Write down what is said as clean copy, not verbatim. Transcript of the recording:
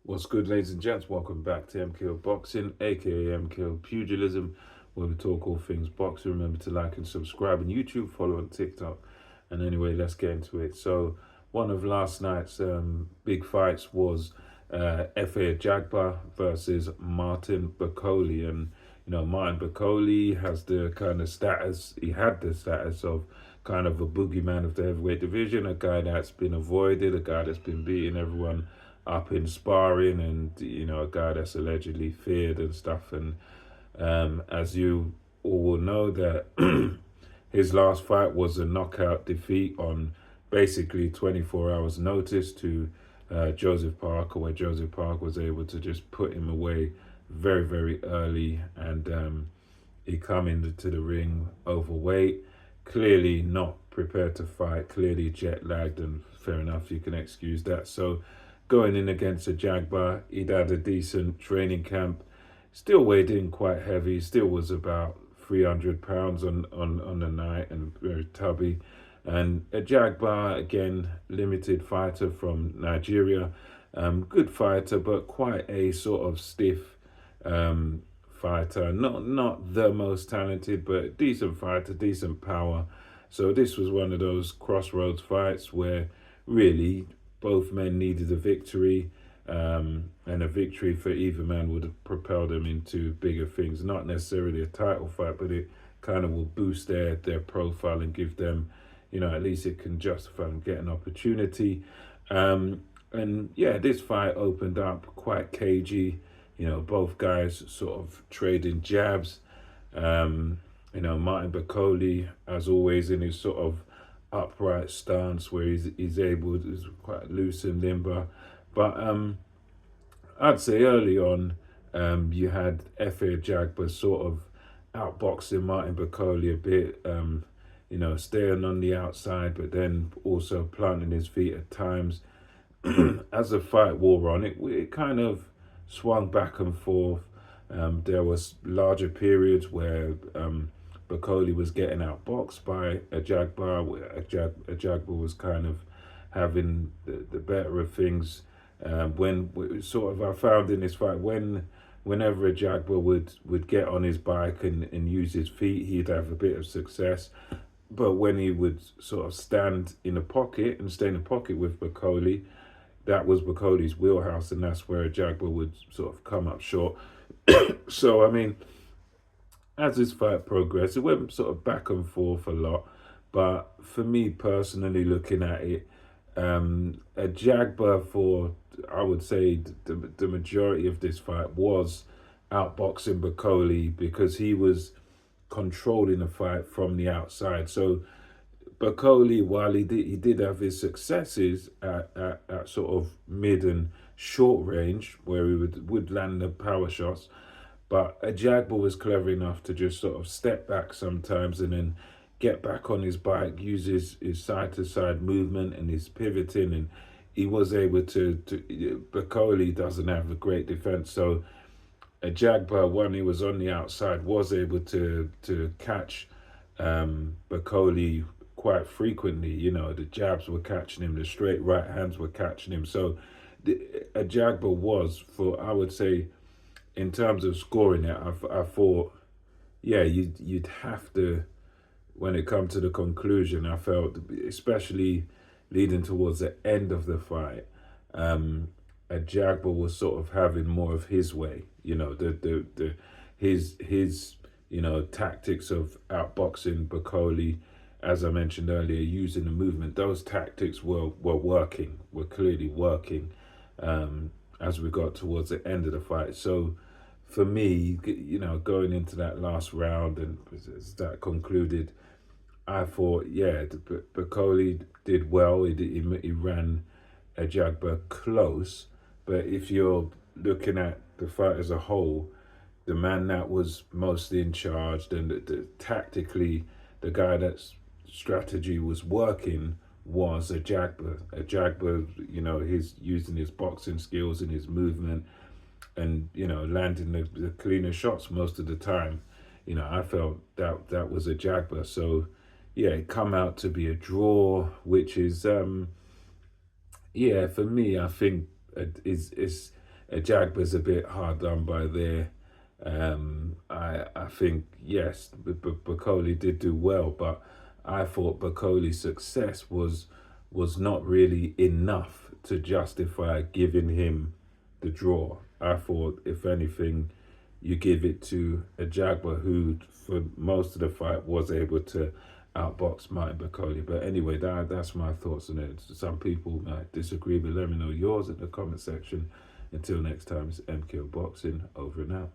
What's good, ladies and gents? Welcome back to MKO Boxing, aka MKO Pugilism, where we talk all things boxing. Remember to like and subscribe on YouTube, follow on TikTok. And anyway, let's get into it. So, one of last night's big fights was F.A. Ajagba versus Martin Bakole. And, Martin Bakole has the kind of status, he had the status of kind of a boogeyman of the heavyweight division, a guy that's been avoided, a guy that's been beating everyone up in sparring, and a guy that's allegedly feared and stuff. And as you all will know, that his last fight was a knockout defeat on basically 24 hours notice to Joseph Parker, where Joseph Parker was able to just put him away very, very early. And he come into the ring overweight, clearly not prepared to fight, clearly jet lagged, and fair enough, you can excuse that. So going in against Ajagba, he'd had a decent training camp, still weighed in quite heavy, still was about 300 pounds on the night, and very tubby. And Ajagba, again, limited fighter from Nigeria, good fighter, but quite a sort of stiff fighter. Not the most talented, but decent fighter, decent power. So this was one of those crossroads fights where really both men needed a victory, and a victory for either man would have propelled them into bigger things. Not necessarily a title fight, but it kind of will boost their profile and give them, at least it can justify them getting opportunity. And yeah, this fight opened up quite cagey. Both guys sort of trading jabs. Martin Bakole, as always, in his sort of upright stance where he's able, is quite loose and limber. But I'd say early on, you had F.A. Ajagba sort of outboxing Martin Bakole a bit, staying on the outside, but then also planting his feet at times. As the fight wore on, it kind of swung back and forth. There was larger periods where Bakole was getting outboxed by Ajagba, where Ajagba was kind of having the better of things. When sort of I found in this fight, whenever Ajagba would get on his bike and use his feet, he'd have a bit of success. But when he would sort of stand in a pocket and stay in a pocket with Bakole, that was Bakole's wheelhouse, and that's where Ajagba would sort of come up short. So, I mean, as this fight progressed, it went sort of back and forth a lot. But for me personally, looking at it, Ajagba, for I would say the majority of this fight, was outboxing Bakole because he was controlling the fight from the outside. So Bakole, while he did have his successes at sort of mid and short range, where he would land the power shots, but Ajagba was clever enough to just sort of step back sometimes and then get back on his bike, use his side to side movement and his pivoting, and he was able to Bakole doesn't have a great defense, so Ajagba, when he was on the outside, was able to catch Bakole quite frequently. The jabs were catching him, the straight right hands were catching him. So Ajagba was, for I would say, in terms of scoring it, I thought, yeah, you'd have to, when it come to the conclusion, I felt, especially leading towards the end of the fight, Ajagba was sort of having more of his way. His tactics of outboxing Bakole, as I mentioned earlier, using the movement, those tactics were clearly working as we got towards the end of the fight. So for me, going into that last round and as that concluded, I thought, yeah, Bakole did well. He ran Ajagba close, but if you're looking at the fight as a whole, the man that was mostly in charge, and tactically, the guy that's strategy was working was Ajagba. Ajagba, he's using his boxing skills and his movement, and landing the cleaner shots most of the time. I felt that was Ajagba. So yeah, it come out to be a draw, which is yeah, for me, I think is Ajagba's a bit hard done by there. I think yes, Bakole did do well, but I thought Bakole's success was not really enough to justify giving him the draw. I thought, if anything, you give it to Ajagba, who for most of the fight was able to outbox Martin Bakole. But anyway, that's my thoughts on it. Some people might disagree, but let me know yours in the comment section. Until next time, it's MKO Boxing, over and out.